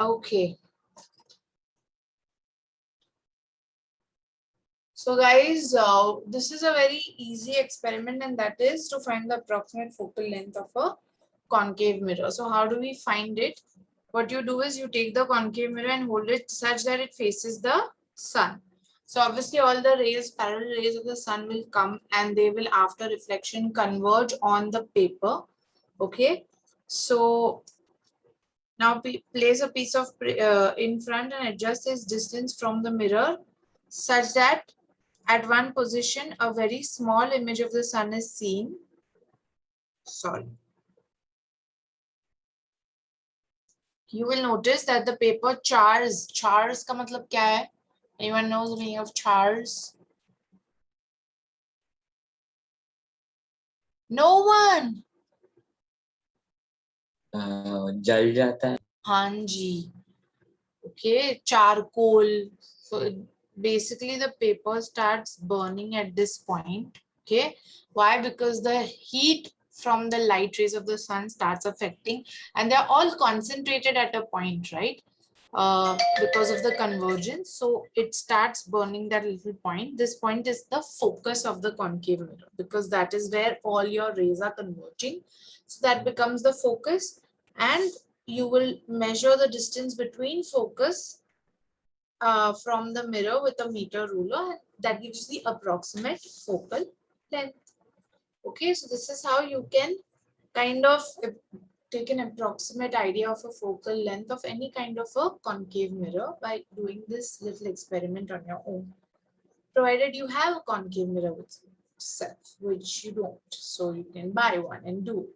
Okay. So guys, this is a very easy experiment, and that is to find the approximate focal length of a concave mirror. So how do we find it? What you do is you take the concave mirror and hold it such that it faces the sun. So obviously all the rays, parallel rays of the sun will come, and they will after reflection converge on the paper. Okay. So now place a piece of in front and adjust its distance from the mirror such that at one position a very small image of the sun is seen. Sorry. You will notice that the paper chars. Chars का मतलब क्या है? Anyone knows the meaning of chars? No one. जल जाता है. हाँ जी. Okay, charcoal. So basically the paper starts burning at this point. Okay, why? Because the heat from the light rays of the sun starts affecting, and they're all concentrated at a point, right? Because of the convergence, so it starts burning that little point. This point is the focus of the concave mirror, because that is where all your rays are converging. So that becomes the focus, and you will measure the distance between focus from the mirror with a meter ruler. That gives the approximate focal length. Okay, so this is how you can kind of take an approximate idea of a focal length of any kind of a concave mirror by doing this little experiment on your own, provided you have a concave mirror with yourself, which you don't, so you can buy one and do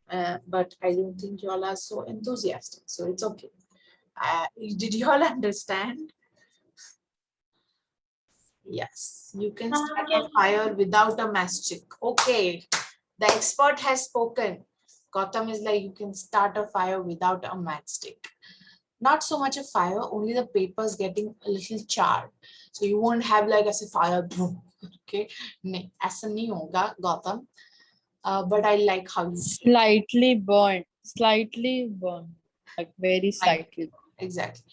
it. But I don't think you all are so enthusiastic, so it's okay. Did you all understand? Yes, you can start a fire without a matchstick. Okay, the expert has spoken. Gautam is like, you can start a fire without a matchstick. Not so much a fire, only the paper is getting a little charred. So you won't have like as a fire, boom. Okay, nahin, aisa nahi hoga, Gautam. But I like how you Slightly burnt, like very slightly. Exactly.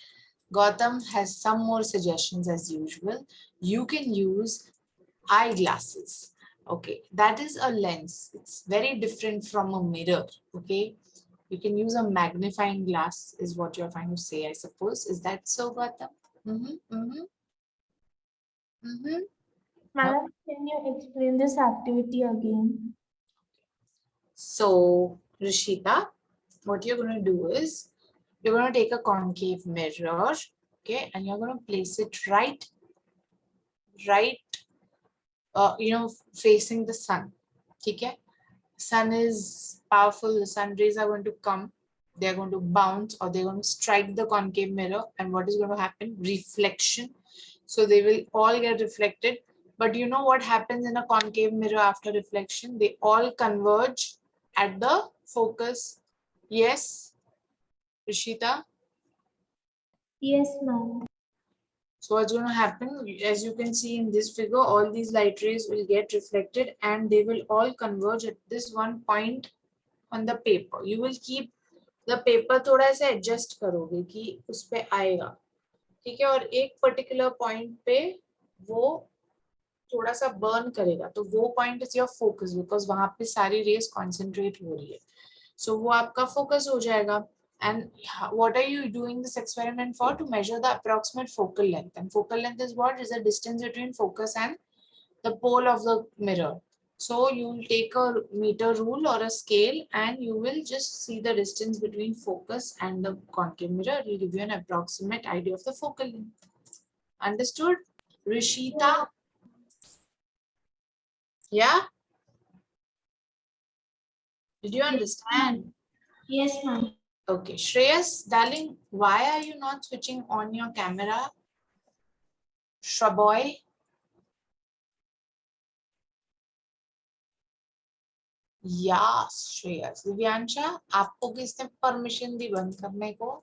Gautam has some more suggestions as usual. You can use eyeglasses. Okay, that is a lens. It's very different from a mirror. Okay, you can use a magnifying glass, is what you're trying to say, I suppose. Is that so, Gautam? Madam, can you explain this activity again? So, Rishita, what you're going to do is you're going to take a concave mirror, okay, and you're going to place it right, facing the sun. Okay, sun is powerful. The sun rays are going to come. They're going to bounce, or they're going to strike the concave mirror. And what is going to happen? Reflection. So they will all get reflected. But you know what happens in a concave mirror after reflection? They all converge at the focus. Yes, Rishita? Yes, ma'am. So what's going to happen? As you can see in this figure, all these light rays will get reflected, and they will all converge at this one point on the paper. You will keep the paper थोड़ा सा adjust करोगे कि उस पे आएगा, ठीक है? और एक particular point पे वो थोड़ा सा burn करेगा, तो वो point is your focus, because वहाँ पे सारी rays concentrate हो रही है. So वो आपका focus हो जाएगा. And what are you doing this experiment for? To measure the approximate focal length. And focal length is what? Is the distance between focus and the pole of the mirror. So you will take a meter rule or a scale, and you will just see the distance between focus and the concave mirror. It will give you an approximate idea of the focal length. Understood? Rishita? Yeah? Did you understand? Yes, ma'am. Okay. Shreyas, darling, why are you not switching on your camera? Shraboy? Yes, Shreyas. Divyansha, आपको किसने permission दी बंद करने को?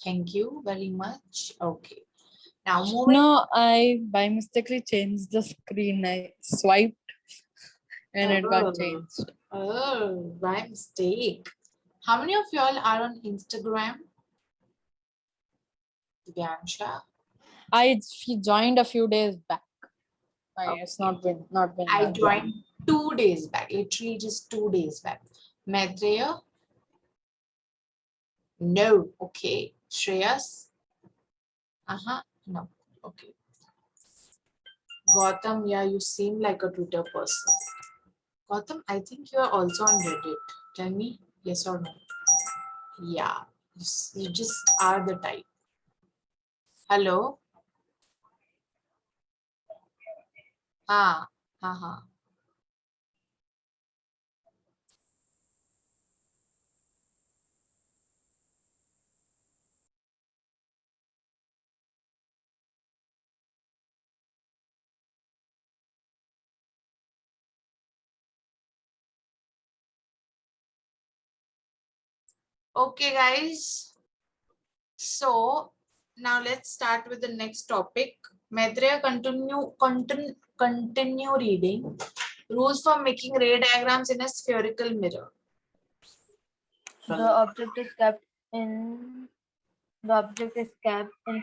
Thank you very much. Okay. Now moving. No, I by mistakenly changed the screen. I swiped and it got changed. Oh, by mistake. How many of y'all are on Instagram? Divyansha? I joined a few days back. It's Okay. not been I that long. joined 2 days back, literally just 2 days back. Maitreya? No. Okay. Shreyas? No. Okay. Gautam, yeah, you seem like a Twitter person. Gautam, I think you are also on Reddit. Tell me yes or no. Yeah, you just are the type. Hello? Ha. Okay, guys. So now let's start with the next topic. Maitreya, continue reading. Rules for making ray diagrams in a spherical mirror. The object is kept in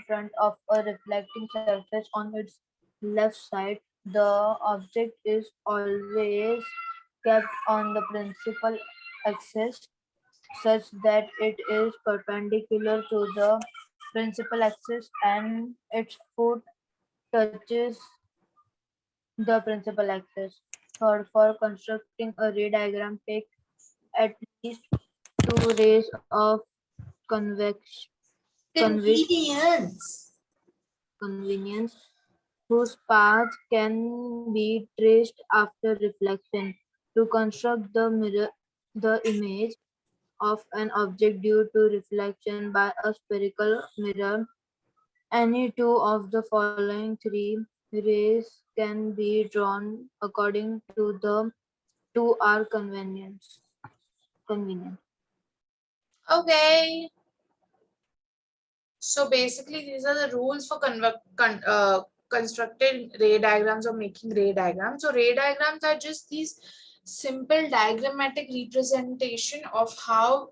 front of a reflecting surface on its left side. The object is always kept on the principal axis such that it is perpendicular to the principal axis and its foot touches the principal axis. Third, for constructing a ray diagram, take at least 2 rays of convex convenience whose path can be traced after reflection. To construct the image of an object due to reflection by a spherical mirror, any two of the following three rays can be drawn according to the two are convenient. Okay. So basically, these are the rules for constructing ray diagrams or making ray diagrams. So ray diagrams are just these simple diagrammatic representation of how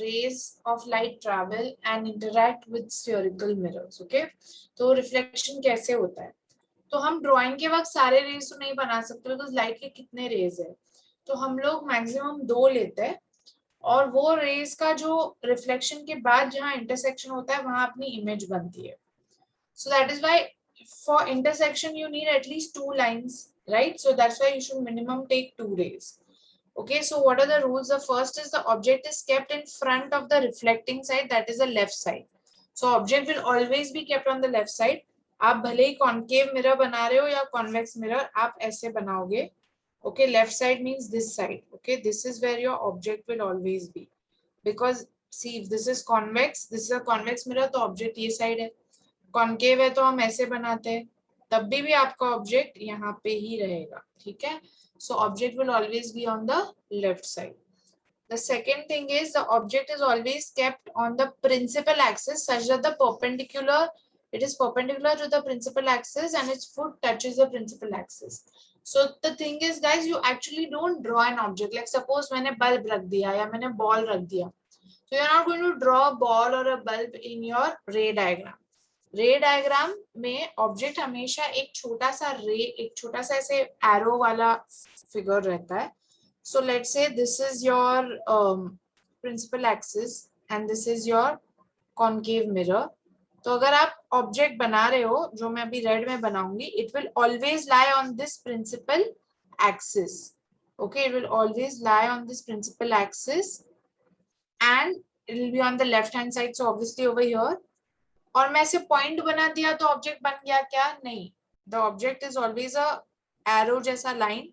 rays of light travel and interact with spherical mirrors. Okay, तो reflection कैसे होता है? तो हम drawing के वक्त सारे raise तो नहीं बना सकते बिकॉज लाइट के कितने रेज है, तो हम लोग मैक्सिमम 2 लेते हैं और वो रेज का जो रिफ्लेक्शन के बाद जहाँ इंटरसेक्शन होता है वहां अपनी इमेज बनती है. So that is why for intersection you need at least 2 lines, right? So that's why you should minimum take 2 rays. Okay, so what are the rules? The first is the object is kept in front of the reflecting side, that is the left side. So object will always be kept on the left side. आप भले ही concave mirror बना रहे हो या convex mirror, आप ऐसे बनाओगे. Okay, left side means this side. Okay, this is where your object will always be, because see, if this is convex, this is a convex mirror, तो object ये side है. कॉन्केव है तो हम ऐसे बनाते हैं, तब भी आपका ऑब्जेक्ट यहाँ पे ही रहेगा. ठीक है, so object will always be on the left side. The second thing is the object is always kept on the principal axis such that it is perpendicular to the principal axis and its foot touches the principal axis. So the thing is, guys, you actually don't draw an object. Like suppose मैंने bulb रख दिया या मैंने ball रख दिया, so you're not going to draw a ball or a bulb in your ray diagram. रे diagram में object हमेशा एक छोटा सा ऐसे एरो वाला फिगर रहता है. So let's say this is your principal axis and this is your concave mirror. तो अगर आप ऑब्जेक्ट बना रहे हो, जो मैं अभी रेड में बनाऊंगी, it will always lie on this principle axis. Okay, it will always lie on this principle axis and it will be on the left hand side, so obviously over here. और मैं ऐसे point बना दिया तो object बन गया क्या? नहीं, the object is always a arrow जैसा लाइन.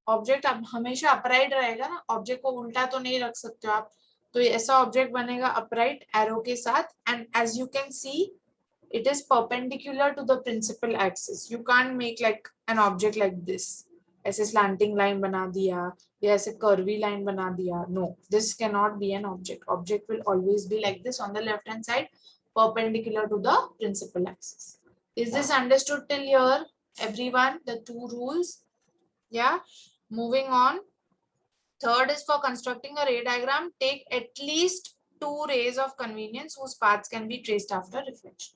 ऑब्जेक्ट अब हमेशा अपराइट रहेगा ना, ऑब्जेक्ट को उल्टा तो नहीं रख सकते हो आप, तो ऐसा ऑब्जेक्ट बनेगा अपराइट एरो के साथ. And as you can see it is perpendicular to the principal axis. You can't make like an object like this, ऐसे स्लैंटिंग लाइन बना दिया या ऐसे कर्वी लाइन बना दिया. No, this can not be an object. Object will always be like this on the left hand side, perpendicular to the principal axis. Is this understood till here, everyone? The 2 rules. Yeah, moving on. Third is for constructing a ray diagram, take at least two rays of convenience whose paths can be traced after reflection.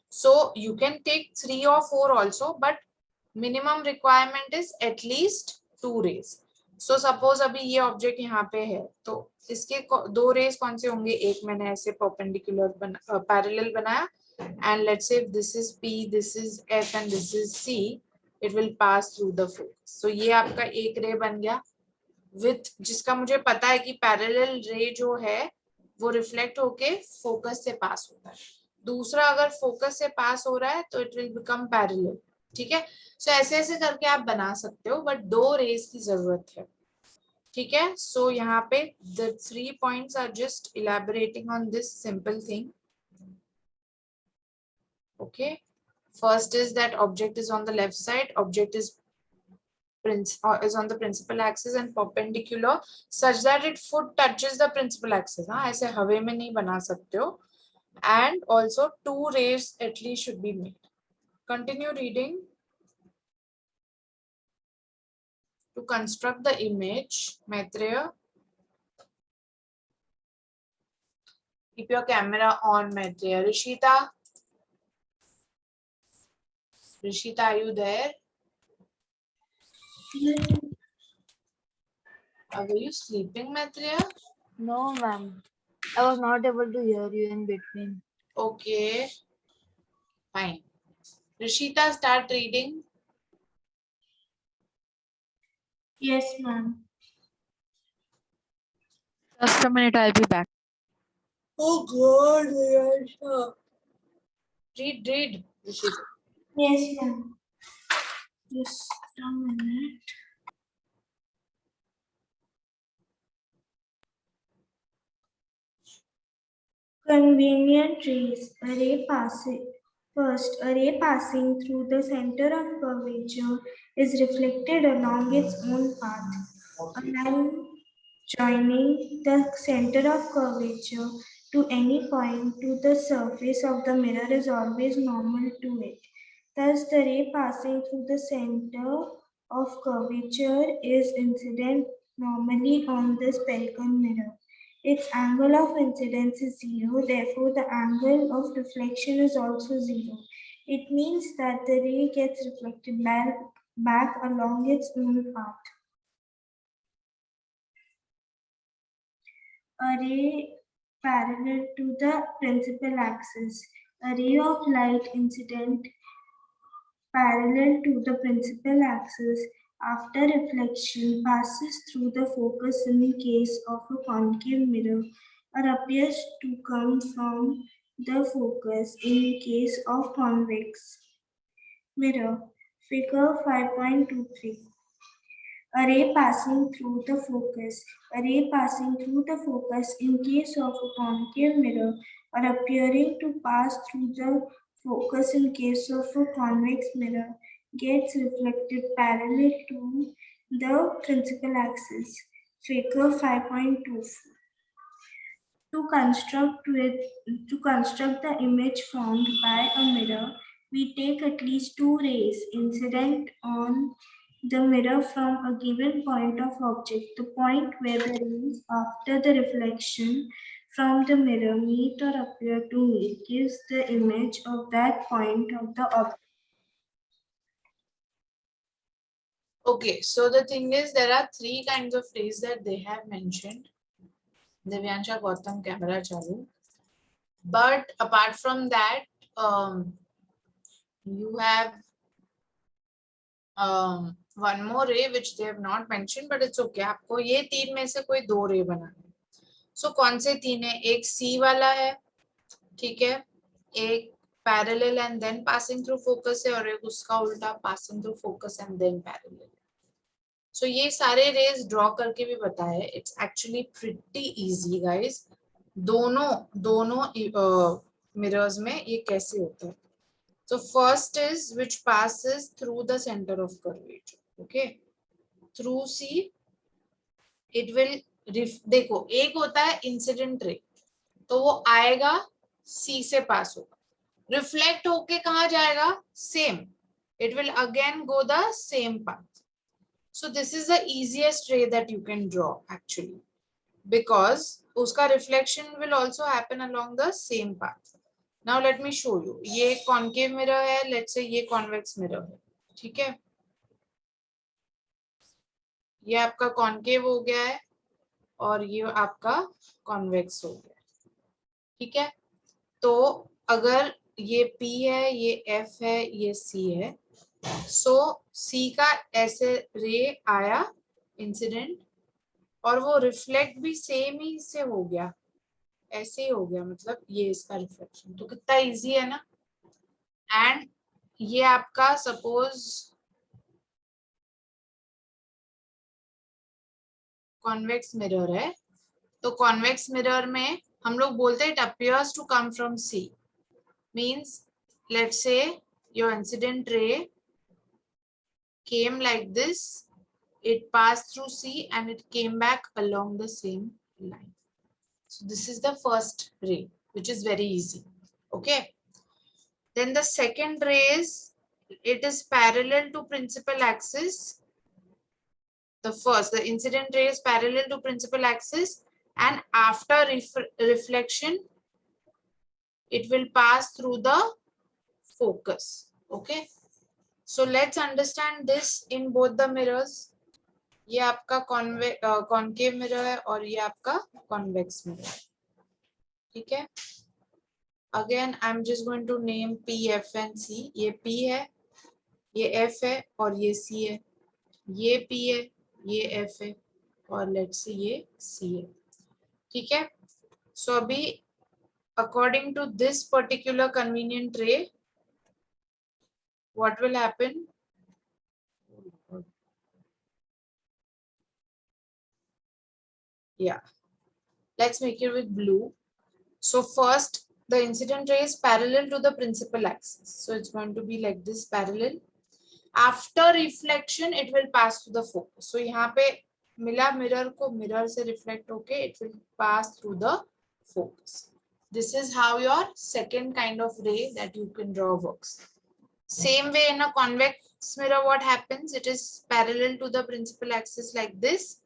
So you can take 3 or 4 also, but minimum requirement is at least 2 rays. So suppose अभी ये object यहाँ पे है, तो इसके 2 raise कौन से होंगे? एक मैंने ऐसे परपेंडिकुलर पैरेलल बनाया, and let's say if this is P, this is F and this is C, it will pass through the focus. So ये आपका एक रे बन गया with जिसका मुझे पता है कि पैरेलल रे जो है वो रिफ्लेक्ट होके फोकस से पास होता है. दूसरा अगर फोकस से पास हो रहा है तो इट विल बिकम पैरेलल. ठीक है. सो ऐसे ऐसे करके आप बना सकते हो, बट 2 रेज की जरूरत है. ठीक है. सो यहाँ पे the 3 points are just elaborating on this simple thing. Okay. First is that object is on the left side, object is on the principal axis and perpendicular such that its foot touches the principal axis. हाँ, ऐसे हवे में नहीं बना सकते हो. And also 2 rays at least should be made. Continue reading. To construct the image, Maitreya, keep your camera on, Maitreya. Rishita, are you there? Were you sleeping, Maitreya? No, ma'am. I was not able to hear you in between. Okay, fine. Rishita, start reading. Yes, ma'am. Just a minute, I'll be back. Oh God, Rishita. Read, Rishita. Yes, ma'am. Just a minute. Convenient rays. A ray passing through the center of curvature is reflected along its own path. A line joining the center of curvature to any point to the surface of the mirror is always normal to it. Thus, the ray passing through the center of curvature is incident normally on the spherical mirror. Its angle of incidence is 0, therefore the angle of reflection is also 0. It means that the ray gets reflected back along its own path. A ray parallel to the principal axis. A ray of light incident parallel to the principal axis after reflection passes through the focus in the case of a concave mirror or appears to come from the focus in case of convex mirror. Figure 5.23. A ray passing through the focus. A ray passing through the focus in case of a concave mirror or appearing to pass through the focus in case of a convex mirror gets reflected parallel to the principal axis. Figure 5.24. To construct the image formed by a mirror, we take at least 2 rays incident on the mirror from a given point of object. The point where the rays after the reflection from the mirror meet or appear to meet gives the image of that point of the object. Okay, so the thing is there are 3 kinds of rays that they have mentioned. Divyansha, Gautam, camera chalu. But apart from that, you have one more ray which they have not mentioned, but it's okay. आपको ये 3 में से कोई 2 रे बनाने. So कौन से 3 है? एक C वाला है, ठीक है, एक parallel and then passing through focus है, और एक उसका उल्टा passing through focus and then parallel. So ये सारे रेज ड्रॉ करके भी बताए. It's actually pretty easy, guys. दोनों मिरर्स में ये कैसे होता है. So first is which passes through the center of curvature. Okay, through C, it will देखो एक होता है इंसिडेंट रे, तो वो आएगा C से पास होगा, रिफ्लेक्ट होके कहाँ जाएगा? Same, it will again go the same path. So this is the easiest ray that you can draw actually, because उसका reflection will also happen along the same path. Now let me show you. ये concave mirror है, let's say ये convex mirror है. ठीक है, ये आपका concave हो गया है और ये आपका कॉन्वेक्स हो गया. ठीक है, तो अगर ये P है, ये F है, ये C है, सो C का ऐसे रे आया इंसिडेंट और वो रिफ्लेक्ट भी सेम ही से हो गया, ऐसे ही हो गया, मतलब ये इसका रिफ्लेक्शन. तो कितना इजी है ना. एंड ये आपका सपोज कॉन्वेक्स मिरर है, तो कॉन्वेक्स मिरर में हम लोग बोलते हैं it appears to come from C. Means let's say your incident ray came like this, it passed through C and it came back along the same line. So this is the first ray, which is very easy. Okay, then the second ray is, it is parallel to principal axis. The incident ray is parallel to principal axis, and after reflection it will pass through the focus. Okay, so let's understand this in both the mirrors. ये आपका concave mirror है और ये आपका convex mirror है. ठीक है, again I am just going to name P, F and C. ये P है, ये F है और ये C है. ये P है, ये F है और लेट्स से ये C है. ठीक है, सो अभी according to this particular convenient ray what will happen. Yeah, let's make it with blue. So first the incident ray is parallel to the principal axis, so it's going to be like this, parallel. After reflection it will pass to the focus. So यहाँ पे मिला mirror को, mirror से reflect होके it will pass through the focus. This is how your second kind of ray that you can draw works. Same way in a convex mirror, what happens, it is parallel to the principal axis like this,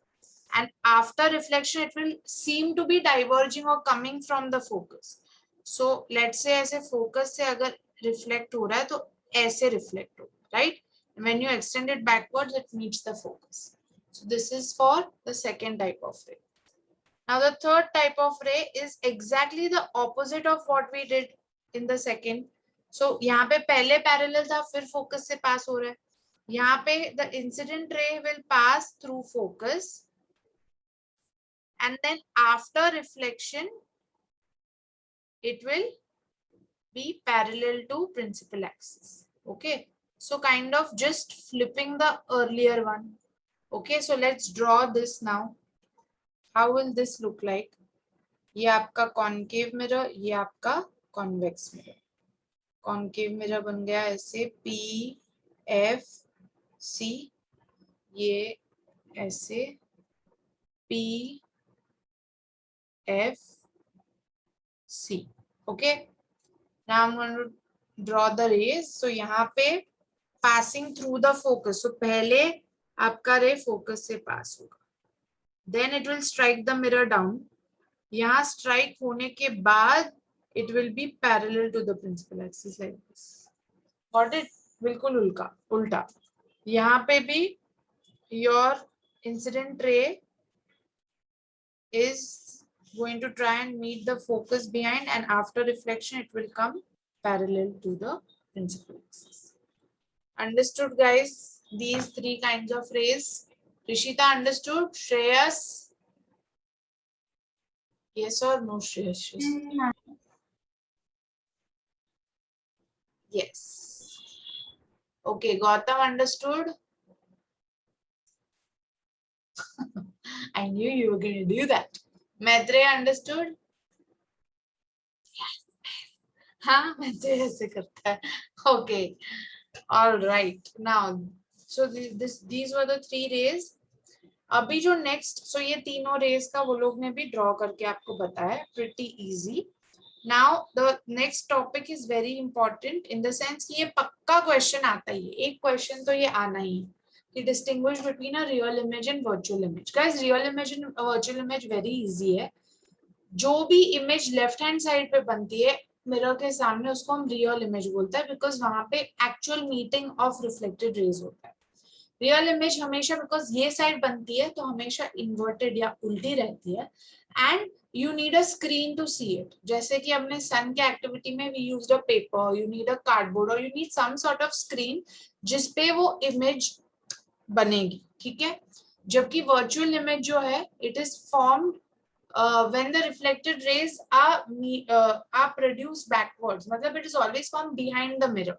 and after reflection it will seem to be diverging or coming from the focus. So let's say ऐसे focus से अगर reflect हो रहा है तो ऐसे reflect हो, right? When you extend it backwards it meets the focus. So this is for the second type of ray. Now the third type of ray is exactly the opposite of what we did in the second. So यहाँ पे पहले parallel था, फिर focus से pass हो रहा है. यहाँ पे the incident ray will pass through focus, and then after reflection it will be parallel to principal axis. Okay, so kind of just flipping the earlier one. Okay, so let's draw this now. How will this look like? ये आपका concave mirror, ये आपका convex mirror. concave mirror बन गया ऐसे P, F, C. ये ऐसे P, F, C. Okay, now I'm going to draw the rays. So यहाँ पे passing through the focus. So पहले आपका रे focus से pass होगा, then it will strike the mirror down. यहाँ strike होने के बाद it will be parallel to the principal axis like this. Got it? बिल्कुल उल्टा. यहाँ पे भी your incident ray is going to try and meet the focus behind, and after reflection it will come parallel to the principal axis. Understood, guys? These three kinds of rays. Rishita understood? Shreyas? Yes or no, Shreyas? Yes. Okay, Gautam understood? I knew you were going to do that. Maitreya understood? Yes. हाँ, Maitreya ऐसे करता है. Okay. All right. Now, so these were the three rays. अभी जो next, so ये तीनों rays का वो लोग ने भी draw करके आपको बताया. Pretty easy. Now the next topic is very important in the sense कि ये पक्का question आता ही है. एक question तो ये आना ही है. कि distinguish between a real image and virtual image. Guys, real image and virtual image very easy है. जो भी इमेज लेफ्ट हैंड साइड पे बनती है मिरर के सामने, उसको हम रियल इमेज बोलते हैं, बिकॉज वहां पे actual meeting of reflected rays होता है। रियल इमेज हमेशा, बिकॉज ये साइड बनती है तो हमेशा इन्वर्टेड या उल्टी रहती है, and you need a screen to see it. जैसे कि हमने सन के एक्टिविटी में we used a paper, you need a cardboard और you need some sort of screen जिसपे वो इमेज बनेगी, ठीक है। जबकि वर्चुअल इमेज जो है, it is formed when the reflected rays are produced backwards, मतलब it is always formed behind the mirror।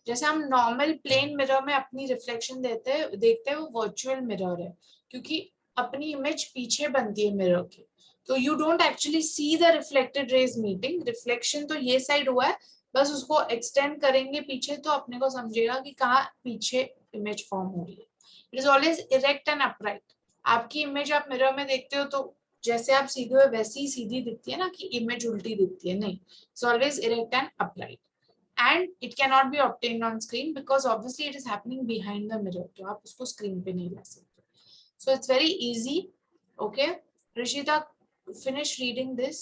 जैसे हम नॉर्मल प्लेन मिरर में अपनी रिफ्लेक्शन देखते हैं, वो वर्चुअल मिरर है, क्योंकि अपनी इमेज पीछे बनती है मिरर के, तो you don't actually see the reflected raise meeting. Reflection तो ये साइड हुआ है, बस उसको एक्सटेंड करेंगे पीछे तो अपने को समझेगा कि कहाँ पीछे इमेज फॉर्म हो रही है। It is always erect and upright. आपकी इमेज आप मिरर में देखते हो तो जैसे आप सीधे हो वैसी ही सीधी दिखती है ना, कि इमेज उल्टी दिखती है, नहीं। It's always erect and upright, and it can not B obtained on screen because obviously it is happening behind the mirror, तो आप उसको स्क्रीन पे नहीं ला सकते। So it's very easy. Okay Rishita, finish reading this.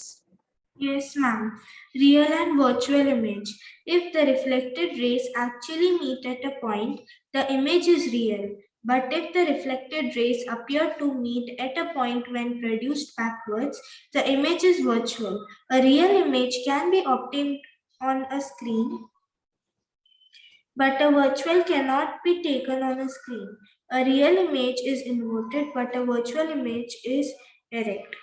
Yes, ma'am. Real and virtual image. If the reflected rays actually meet at a point, the image is real. But if the reflected rays appear to meet at a point when produced backwards, the image is virtual. A real image can be obtained on a screen, but a virtual cannot be taken on a screen. A real image is inverted, but a virtual image is erect.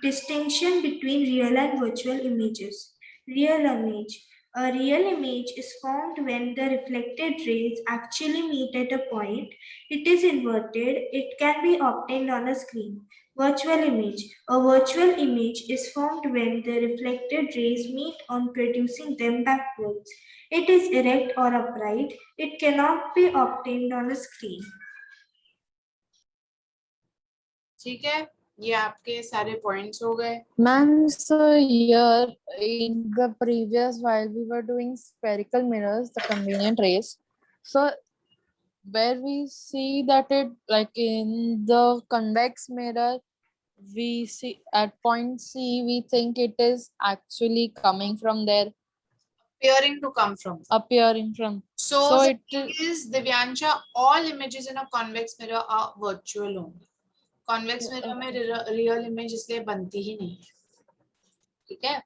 Distinction between real and virtual images. Real image. A real image is formed when the reflected rays actually meet at a point. It is inverted. It can be obtained on a screen. Virtual image. A virtual image is formed when the reflected rays meet on producing them backwards. It is erect or upright. It cannot be obtained on a screen. ठीक है, ये आपके सारे points हो गए। Ma'am, so here in the previous, while we were doing spherical mirrors, the convenient rays, so where we see that it, like in the convex mirror, we see at point C, we think it is actually coming from there, Appearing to come from. appearing from. So the it thing is, Divyansha, all images in a convex mirror are virtual only. Convex mirror में real image इसलिए बनती ही नहीं है, ठीक है।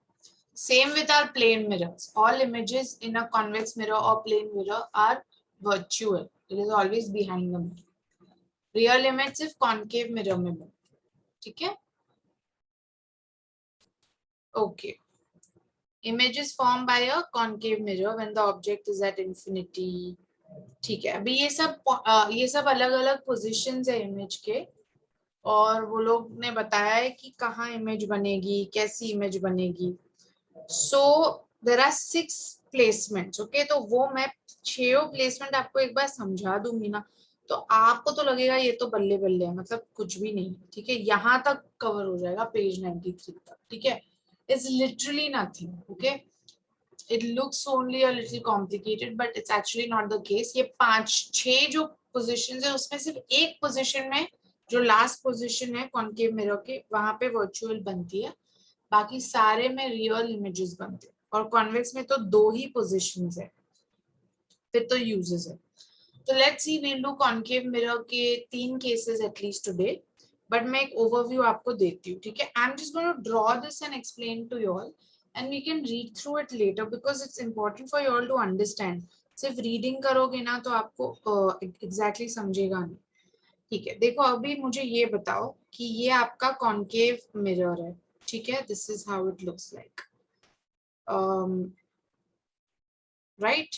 Same with our plane mirrors, all images in a convex mirror और plane mirror are virtual, it is always behind the mirror. Real image सिर्फ कॉन्केव मिरर में बनती है, ठीक है। Okay, images form by a concave mirror when the object is at infinity, ठीक है। अभी ये सब अलग अलग पोजीशंस है इमेज के, और वो लोग ने बताया है कि कहाँ इमेज बनेगी, कैसी इमेज बनेगी। So there are 6 placements, okay. तो वो मैं 6 प्लेसमेंट आपको एक बार समझा दूंगी ना, तो आपको तो लगेगा ये तो बल्ले बल्ले है, मतलब कुछ भी नहीं, ठीक है। यहाँ तक कवर हो जाएगा पेज 93 तक, ठीक है। It's literally nothing, okay. It looks only a little complicated, but it's actually not the case. ये 5-6 जो positions है, उसमें सिर्फ एक position में, जो लास्ट पोजीशन है कॉन्केव मिरर के, वहां पे वर्चुअल बनती है, बाकी सारे में रियल इमेजेस बनते हैं। और कॉन्वेक्स में तो 2 ही पोजीशंस है, फिर तो यूजेस है। तो let's see, we'll do concave mirror के 3 केसेस एटलीस्ट टुडे, बट मैं एक ओवरव्यू आपको देती हूँ, ठीक है। I am just going to draw this and explain to you all, and we can read through it later because it's important for you all to understand. सिर्फ reading करोगे ना तो आपको एग्जैक्टली समझेगा नहीं, ठीक है। देखो अभी मुझे ये बताओ कि ये आपका कॉन्केव मिरर है, ठीक है। This is how it looks like, right.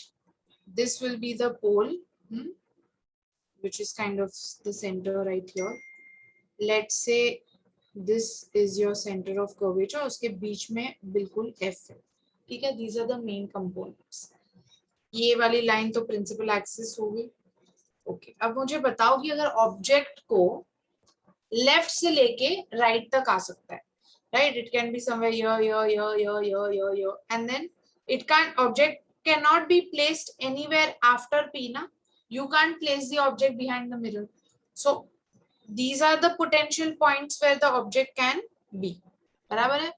This will be the pole, which is kind of the center right here. Let's say this is your center of curvature, उसके बीच में बिल्कुल F है, ठीक है। These are the main components. ये वाली line तो principal axis होगी, ओके। अब मुझे बताओ कि अगर ऑब्जेक्ट को लेफ्ट से लेके राइट तक आ सकता है, right, it can be somewhere here, and then it can't, object cannot be placed anywhere after P ना, you can't place the object behind the mirror. So these are the potential points where the object can be, बराबर है।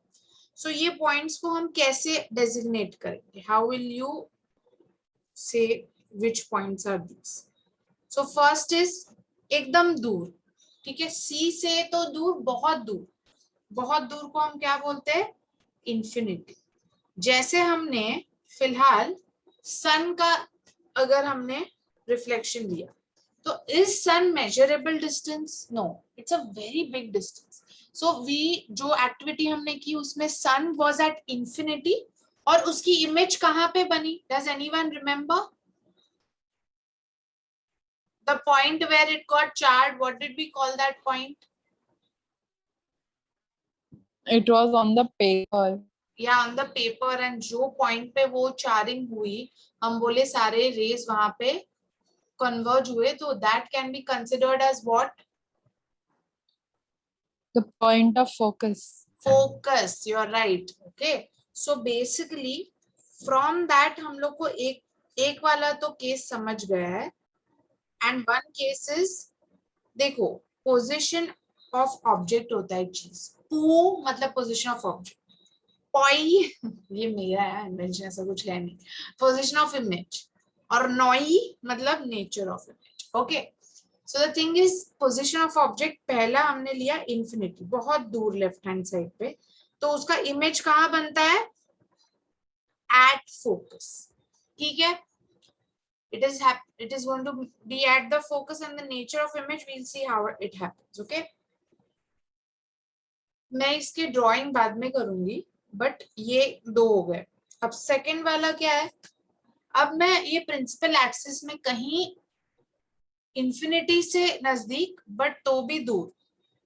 सो ये points को हम कैसे designate करेंगे? How will you say which points are these? So first is एकदम दूर, ठीक है, सी से तो दूर, बहुत दूर, बहुत दूर को हम क्या बोलते हैं? इंफिनिटी। जैसे हमने फिलहाल सन का अगर हमने रिफ्लेक्शन लिया, तो is sun measurable distance? No, it's a very big distance. So we जो एक्टिविटी हमने की उसमें सन वाज एट इंफिनिटी, और उसकी इमेज कहां पे बनी? Does anyone remember the point where it got charred? What did we call that point? It was on the paper. या ऑन द पेपर। एंड जो पॉइंट पे वो चारिंग हुई, हम बोले सारे रेज वहां पे कन्वर्ज हुए, तो that can be considered as what? The point of focus. Focus, you're right. Okay, so basically from that हम लोग को एक वाला तो केस समझ गया है। एंड वन केस इज, देखो, पोजीशन ऑफ ऑब्जेक्ट होता है चीज। पू मतलब पोजीशन ऑफ ऑब्जेक्ट, पॉई ये मेरा है इन्वेंशन, ऐसा कुछ है नहीं, पोजीशन ऑफ इमेज, और नॉई मतलब nature of image. Okay, so the thing is position of object पहला हमने लिया इंफिनिटी, बहुत दूर लेफ्ट हैंड साइड पे, तो उसका इमेज कहाँ बनता है? एट फोकस, ठीक है। it is going to be at the focus, and the nature of image we'll see how it happens. Okay, मैं इसकी ड्राइंग बाद में करूंगी, बट ये दो हो गए। अब सेकंड वाला क्या है? अब मैं ये प्रिंसिपल एक्सिस में कहीं इंफिनिटी से नजदीक बट तो भी दूर,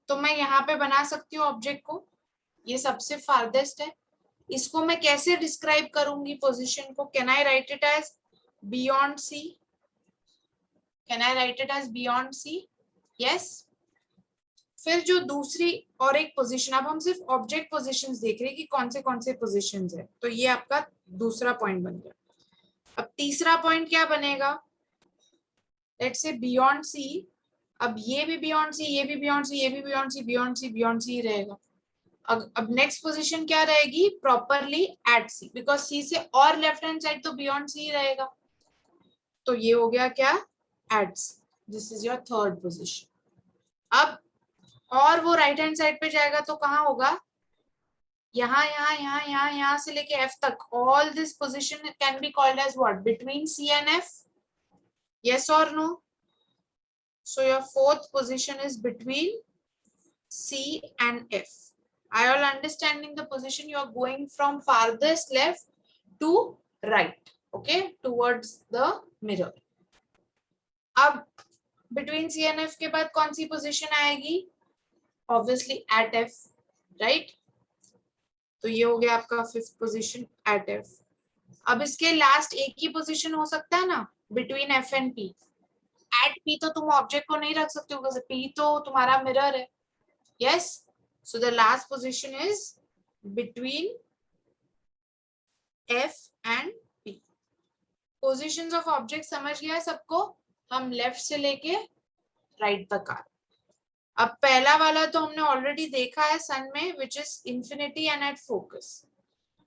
तो मैं यहाँ पे बना सकती हूँ ऑब्जेक्ट को, ये सबसे फारदेस्ट है। इसको मैं कैसे डिस्क्राइब करूंगी पोजीशन को? Can I write it as beyond C? Can I write it as beyond C? Yes. फिर जो दूसरी और एक पोजीशन, अब हम सिर्फ ऑब्जेक्ट पोजीशंस देख रहे हैं कि कौन से पोजीशंस है, तो ये आपका दूसरा पॉइंट बन गया। अब तीसरा पॉइंट क्या बनेगा? लेट्स से बियॉन्ड सी। अब ये भी बियॉन्ड सी, ये भी बियॉन्ड सी, ये भी beyond C, beyond C, beyond C रहेगा। अब नेक्स्ट पोजीशन क्या रहेगी? Properly at C, because C से और लेफ्ट हैंड साइड तो बियॉन्ड सी रहेगा, तो ये हो गया क्या? At C. This is your third position. अब और वो राइट हैंड साइड पे जाएगा तो कहाँ होगा? यहाँ यहाँ यहाँ यहाँ यहाँ से लेके एफ तक, all this position can be called as what? Between C and F, yes or no? So your fourth position is between C and F. Are you all understanding the position? You are going from farthest left to right, okay, towards the mirror. अब between C and F के बाद कौन सी position आएगी? Obviously at F, right? तो ये हो गया आपका फिफ्थ पोजीशन at F। अब इसके लास्ट एक ही पोजीशन हो सकता है ना, between F and P। at P तो तुम ऑब्जेक्ट को नहीं रख सकते हो, because P तो तुम्हारा मिरर है। yes, so the last position is between F and P। positions of object समझ गया है सबको? हम लेफ्ट से लेके राइट तक आ रहे। अब पहला वाला तो हमने ऑलरेडी देखा है सन में, which is infinity and at focus.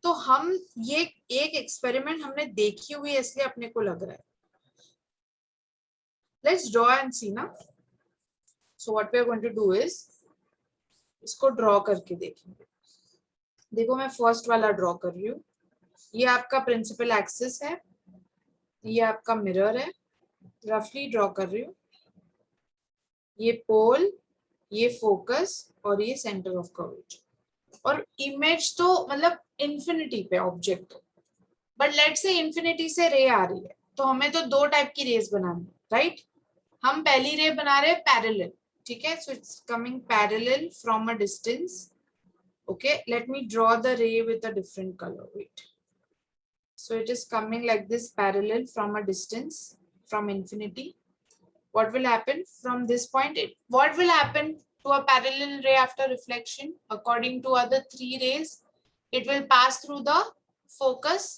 तो हम ये एक एक्सपेरिमेंट हमने देखी हुई है, इसलिए अपने को लग रहा है। लेट्स ड्रॉ एंड सी ना। So what we are going to do is, इसको ड्रॉ करके देखेंगे। देखो मैं फर्स्ट वाला ड्रॉ कर रही हूँ। ये आपका प्रिंसिपल एक्सिस है, ये आपका मिरर है, रफली ड्रॉ कर रही हूँ। ये पोल, ये फोकस, और ये सेंटर ऑफ कर्वेचर। और इमेज तो मतलब इंफिनिटी पे ऑब्जेक्ट तो, बट लेट्स से इंफिनिटी से रे आ रही है, तो हमें तो दो टाइप की रेज बनानी है, राइट? हम पहली रे बना रहे हैं पैरेलल, ठीक है। So it's coming parallel from a distance. Okay, let me draw the ray with a different colour. Wait, so it is coming like this, parallel from a distance, from infinity. What will happen from this point? What will happen to a parallel ray after reflection? According to other three rays, it will pass through the focus.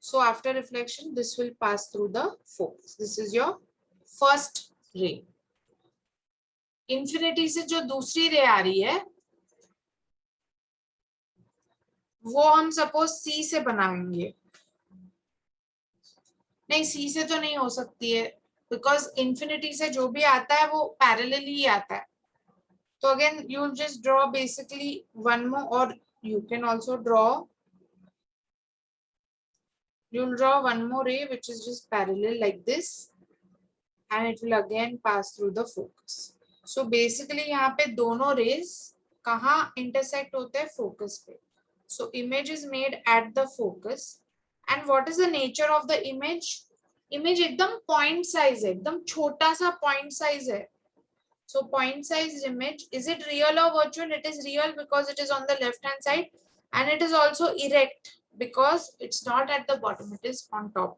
So after reflection, this will pass through the focus. This is your first ray. Infinity से जो दूसरी ray आ रही है, वो हम suppose C से बनाएंगे, नहीं सी से तो नहीं हो सकती है, बिकॉज इंफिनिटी से जो भी आता है वो पैरेलल ही आता है. तो again you will just draw basically one more, और you can also draw, you will draw one more ray which is just parallel like this, and it will again pass through the focus. So basically यहाँ पे दोनों rays कहाँ intersect होते हैं? Focus पे. So image is made at the focus. And what is the nature of the image? Image एकदम point size है, एकदम छोटा सा point size है. So point size image, is it real or virtual? It is real because it is on the left hand side, and it is also erect because it's not at the bottom, it is on top.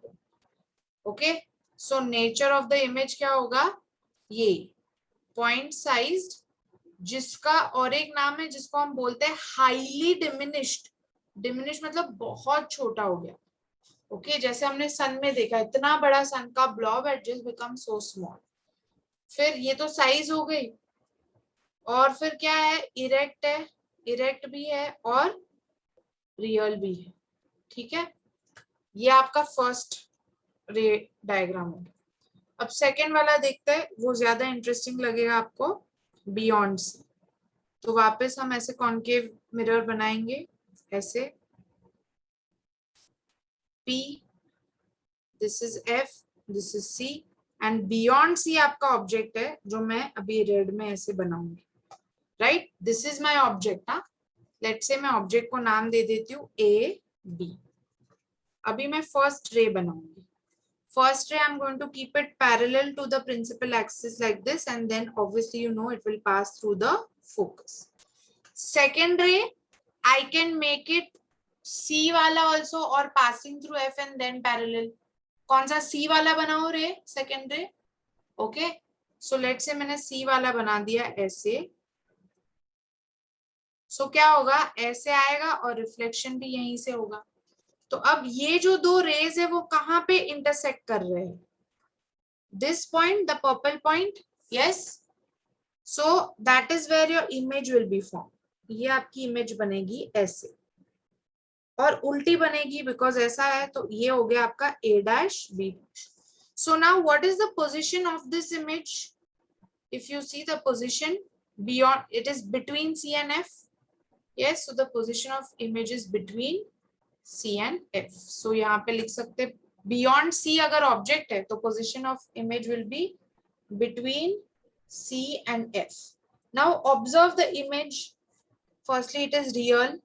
Okay, so nature of the image क्या होगा? ये point sized, जिसका और एक नाम है जिसको हम बोलते हैं highly diminished. Diminished मतलब बहुत छोटा हो गया. Okay, जैसे हमने सन में देखा, इतना बड़ा सन का blob had just become so small. फिर ये तो साइज हो गई, और फिर क्या है? इरेक्ट है, इरेक्ट भी है और रियल भी है. ठीक है, ये आपका फर्स्ट रे डायग्राम हो गया. अब सेकेंड वाला देखते हैं, वो ज्यादा इंटरेस्टिंग लगेगा आपको, बियॉन्ड सी. तो वापस हम ऐसे कॉन्केव मिरर बनाएंगे, ऐसे P, this is F, this is C, and beyond C आपका ऑब्जेक्ट है जो मैं अभी रेड में ऐसे बनाऊंगी. Right, this is my object. हाँ, लेट्स से मैं ऑब्जेक्ट को नाम दे देती हूँ A B. अभी मैं फर्स्ट रे बनाऊंगी. First ray I'm going to keep it parallel to the principal axis like this, and then obviously you know it will pass through the focus. Second ray I can make it C वाला also or passing through F and then parallel. कौन सा C वाला बनाओ रे? Second ray. Okay, so let's say मैंने C वाला बना दिया ऐसे. So क्या होगा? ऐसे आएगा और रिफ्लेक्शन भी यहीं से होगा. तो अब ये जो दो रेज है वो कहाँ पे इंटरसेक्ट कर रहे हैं? This point, the purple point, yes. So that is where your image will be formed. ये आपकी इमेज बनेगी ऐसे, और उल्टी बनेगी बिकॉज ऐसा है. तो ये हो गया आपका A dash B dash. So now what is the position of this image? If you see the position beyond, it is between C and F. Yes, so the position of image is between C and F. So यहाँ पे लिख सकते beyond C अगर object है तो position of image will be between C and F. Now observe the image. Firstly, it is real.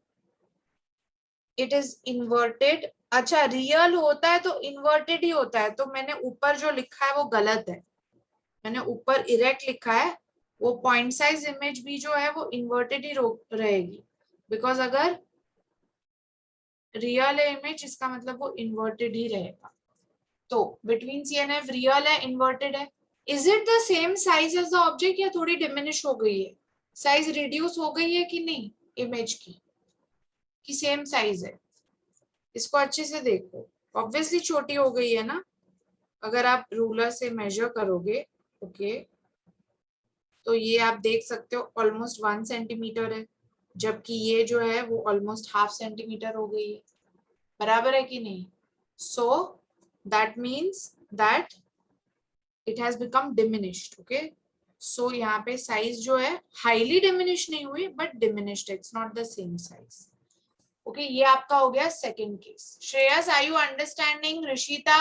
It is inverted. अच्छा, real होता है तो inverted ही होता है. तो मैंने ऊपर जो लिखा है वो गलत है. मैंने ऊपर erect लिखा है. वो point size image भी जो है वो inverted ही रहेगी. Because अगर रियल है इमेज, इसका मतलब वो इन्वर्टेड ही रहेगा. तो between C and F real है, इन्वर्टेड है. Is it the same size as the object या थोड़ी डिमिनिश हो गई है? साइज रिड्यूस हो गई है कि नहीं इमेज की? कि सेम साइज है? इसको अच्छे से देखो, ऑब्वियसली छोटी हो गई है ना. अगर आप रूलर से मेजर करोगे, ओके, तो ये आप देख सकते हो ऑलमोस्ट 1 सेंटीमीटर है, जबकि ये जो है वो ऑलमोस्ट ½ सेंटीमीटर हो गई है. बराबर है कि नहीं? So that means that it has become diminished. Okay, so यहाँ पे साइज जो है हाईली डिमिनिश नहीं हुई but diminished, it's not the same size. Okay, ये आपका हो गया second case. Shreyas, are you understanding? Rishita?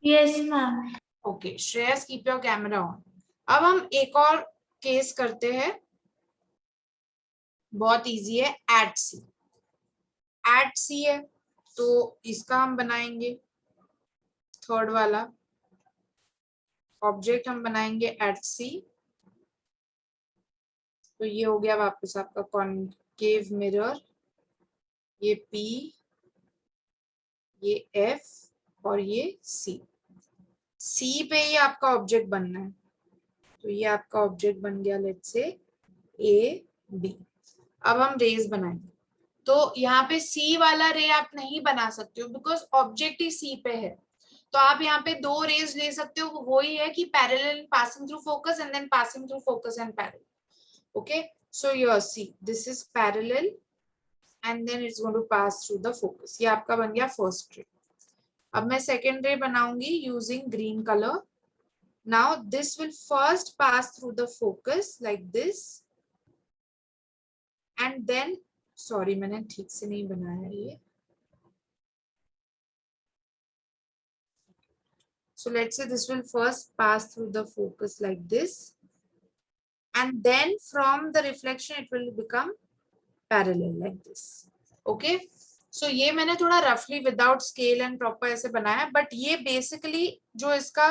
Yes, ma'am. Okay, Shreyas keep your camera on. अब हम एक और केस करते हैं, बहुत इजी है. एट सी. एट सी है तो इसका हम बनाएंगे थर्ड वाला ऑब्जेक्ट, हम बनाएंगे एट सी. तो ये हो गया वापस आपका कॉनकेव मिरर. ये P, ये F और ये C. C पे ही आपका ऑब्जेक्ट बनना है. तो ये आपका ऑब्जेक्ट बन गया, लेट्स से A B. अब हम रेज बनाएंगे. तो यहाँ पे C वाला रे आप नहीं बना सकते हो बिकॉज ऑब्जेक्ट ही C पे है. तो आप यहाँ पे दो रेज ले सकते हो, वो ही है कि parallel passing through focus and then passing through focus and parallel. Okay, So here see, this is parallel and then it's going to pass through the focus. ये आपका बन गया first ray. अब मैं second ray बनाऊंगी using green color. Now this will first pass through the focus like this and then, sorry मैंने ठीक से नहीं बनाया ये. So let's say this will first pass through the focus like this and then from the reflection it will become parallel like this. Okay, so ये मैंने थोड़ा roughly without scale and proper ऐसे बनाया, but ये basically जो इसका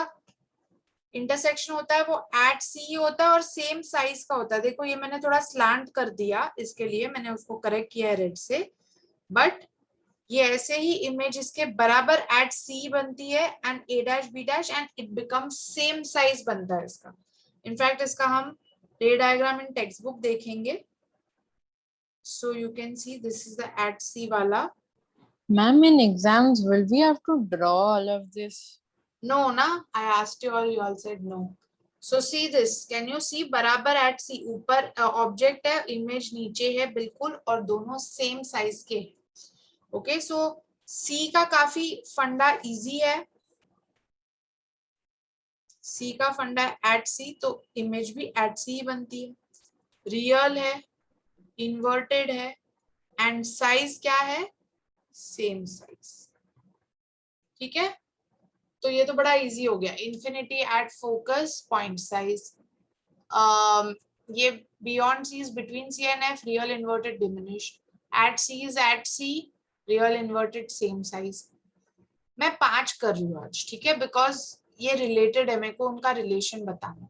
intersection होता है वो एट सी होता है और सेम साइज का होता है. देखो ये मैंने थोड़ा स्लांट कर दिया, इसके लिए मैंने उसको करेक्ट किया है रेड से, बट ये ऐसे ही इमेज इसके बराबर एट सी बनती है and A dash B dash and it becomes same size बनता है इसका. इनफैक्ट इसका हम रे डायग्राम इन टेक्स्ट बुक देखेंगे. So you can see this is the at C वाला. Ma'am, in exams, will we have to draw all of this? No, na, I asked you all said no. So see this, can you see बराबर eight सी, ऊपर object है, image नीचे है बिल्कुल और दोनों same size के. ओके, सो सी का काफी फंडा इजी है. सी का फंडा एट सी तो इमेज भी एट सी ही बनती है. रियल है, इन्वर्टेड है एंड साइज क्या है, सेम साइज. ठीक है, तो ये तो बड़ा इजी हो गया. Infinity at focus point size. ये beyond C is between C and F, real inverted diminished. At C is at C, real inverted same size. मैं 5 कर रही हूँ आज, ठीक है, बिकॉज ये रिलेटेड है, मेरे को उनका रिलेशन बताना.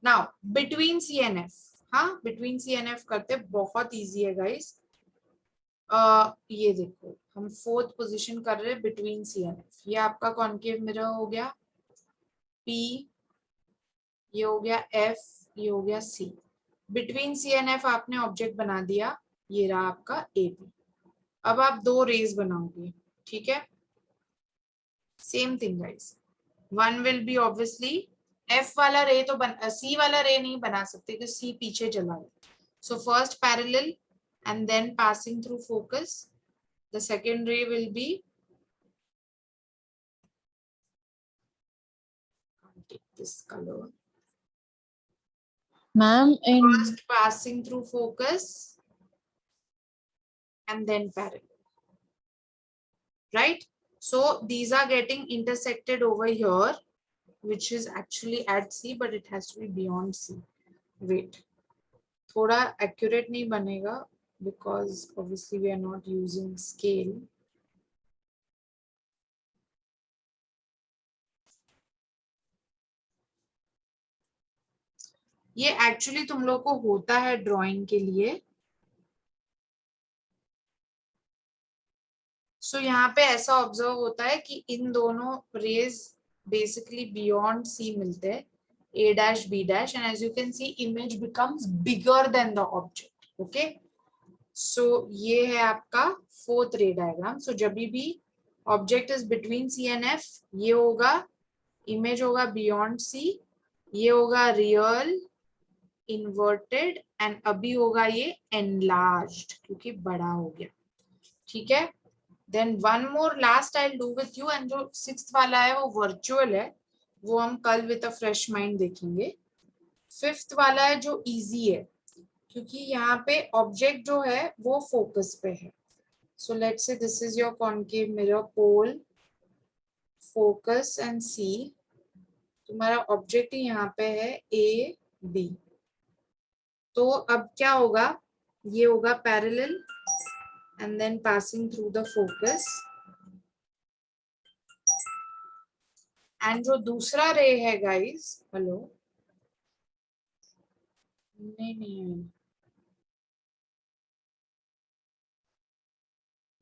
Now between C and F, हाँ बिटवीन सी एंड एफ करते, बहुत इजी है गाइस. ये देखो हम फोर्थ पोजीशन कर रहे हैं बिटवीन सी एंड एफ. ये आपका कॉन्केव मिरर हो गया P, ये हो गया F, ये हो गया C. Between C and F आपने ऑब्जेक्ट बना दिया, ये रहा आपका AB. अब आप 2 रेज बनाओगे, ठीक है. Same thing guys, one will be obviously F वाला रे तो C वाला रे नहीं बना सकते क्योंकि C पीछे चला है. So first parallel and then passing through focus. The second ray will be, I'll take this color. Ma'am, in First passing through focus and then parallel. Right? So these are getting intersected over here, which is actually at C, but it has to be beyond C. Wait. थोड़ा accurate नहीं बनेगा because obviously we are not using scale. ये actually तुम लोग को होता है drawing के लिए. सो यहाँ पे ऐसा ऑब्जर्व होता है कि इन दोनों रेज बेसिकली बियॉन्ड सी मिलते हैं, A dash B dash, and as you can see image becomes bigger than the object. Okay, so ये है आपका फोर्थ रे डायग्राम. सो जब भी object is between C and F, ये होगा image होगा बियॉन्ड सी, ये होगा रियल इन्वर्टेड एंड अभी होगा ये एनलार्ज्ड क्योंकि बड़ा हो गया. ठीक है, then one more last I will do with you, and जो 6th वाला है वो वर्चुअल है, वो हम कल विद अ फ्रेश माइंड देखेंगे. 5th वाला है जो इजी है क्योंकि यहाँ पे ऑब्जेक्ट जो है वो फोकस पे है. So let's say this is your concave mirror, pole, focus and C. तुम्हारा ऑब्जेक्ट यहाँ पे है ए बी. तो अब क्या होगा, ये होगा parallel and then passing through the focus. And जो दूसरा रे है गाइस, हेलो, नहीं,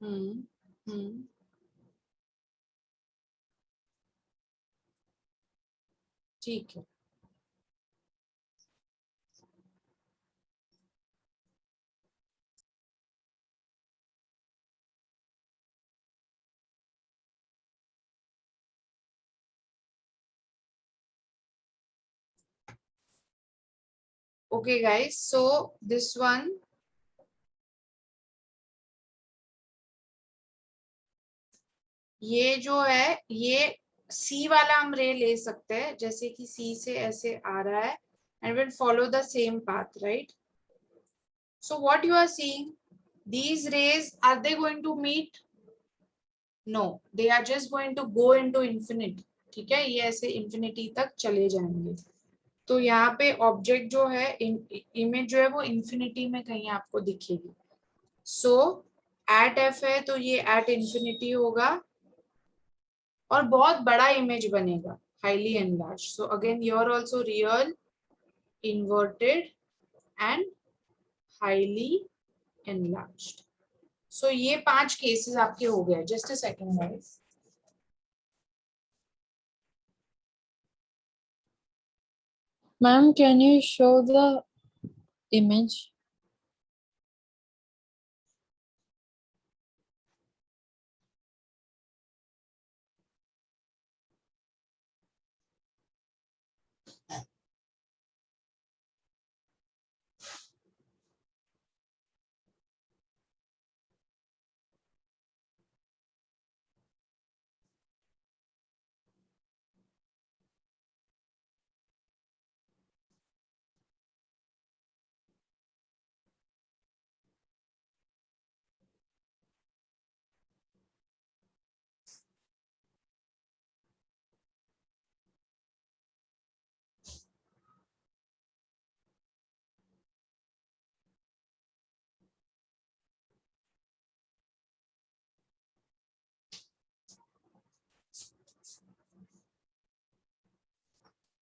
हम्म, ठीक है. Okay guys, so this one, ये जो है ये C वाला हम रे ले सकते हैं, जैसे कि C से ऐसे आ रहा है and will follow the same path, right? So what you are seeing, these rays, are they going to meet? No, they are just going to go into infinity. ठीक है, ये ऐसे infinity तक चले जाएंगे. तो यहाँ पे ऑब्जेक्ट जो है, इमेज जो है वो इंफिनिटी में कहीं आपको दिखेगी. सो एट एफ है तो ये एट इंफिनिटी होगा और बहुत बड़ा इमेज बनेगा, highly enlarge. So again your also real, inverted and highly enlarged. सो ये 5 केसेस आपके हो गए. Just a second guys. Ma'am, can you show the image?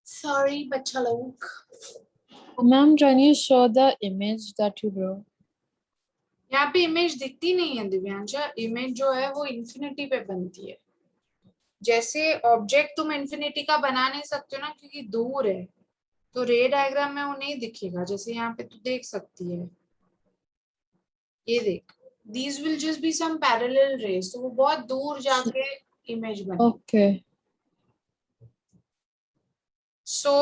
Sorry बच्चा लोग. Ma'am, can you show the image that you drew? यहाँ पे image दिखती नहीं है दिव्यांशा. इमेज जो है वो इंफिनिटी पे बनती है. जैसे ऑब्जेक्ट तुम इंफिनिटी का बना नहीं सकते हो ना, क्योंकि दूर है, तो रे डायग्राम में वो नहीं दिखेगा. जैसे यहाँ पे तू देख सकती है, ये देख, these will just be some parallel rays, तो वो बहुत दूर जाके इमेज बने. Okay. So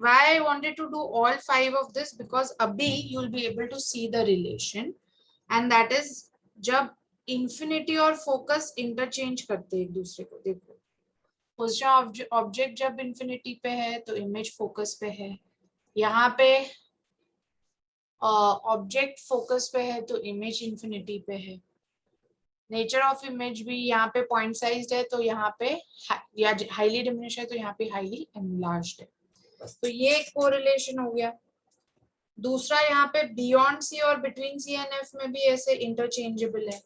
why I wanted to do all 5 of this, because abhi you will be able to see the relation, and that is जब infinity और focus interchange करते हैं एक दूसरे को. देखो, पोजीशन ऑब्जेक्ट जब infinity पे है तो इमेज फोकस पे है. यहाँ पे ऑब्जेक्ट फोकस पे है तो इमेज इंफिनिटी पे है. नेचर ऑफ इमेज भी यहाँ पे पॉइंट साइज है, तो यहाँ पे या हाईली डिमिनिश है तो यहाँ पे हाईली एनलार्ज्ड है. तो ये एक कोरिलेशन हो गया. दूसरा यहाँ पे बियॉन्ड सी और बिटवीन सी एंड एफ में भी ऐसे इंटरचेंजेबल है.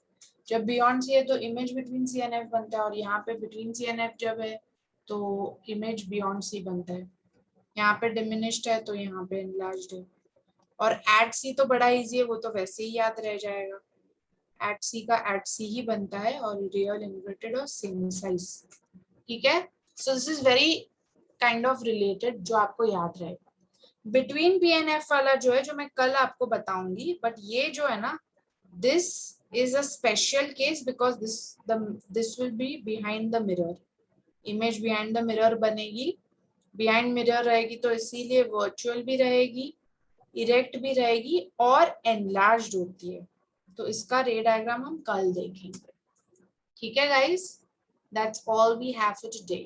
जब बियॉन्ड सी है तो image between C and F बनता है, और यहाँ पे बिटवीन सी एंड एफ जब है तो इमेज बियॉन्ड सी बनता है. यहाँ पे डिमिनिश्ड है तो यहाँ पे एनलार्ज्ड है. और एट सी तो बड़ा इजी है, वो तो वैसे ही याद रह जाएगा. एट सी का एट सी ही बनता है, और रियल, इन्वर्टेड और सेम साइज. ठीक है. So this is very kind of related, जो आपको याद रहेगा. बिटवीन पी एंड एफ वाला जो है, जो मैं कल आपको बताऊंगी, बट ये जो है ना, this is a special case, because this will be behind the mirror. Image behind the mirror बनेगी. बिहाइंड मिरर रहेगी तो इसीलिए वर्चुअल भी रहेगी, इरेक्ट भी रहेगी और एनलार्ज्ड होती है. तो इसका रे डायग्राम हम कल देखेंगे. ठीक है guys, that's all we have for today.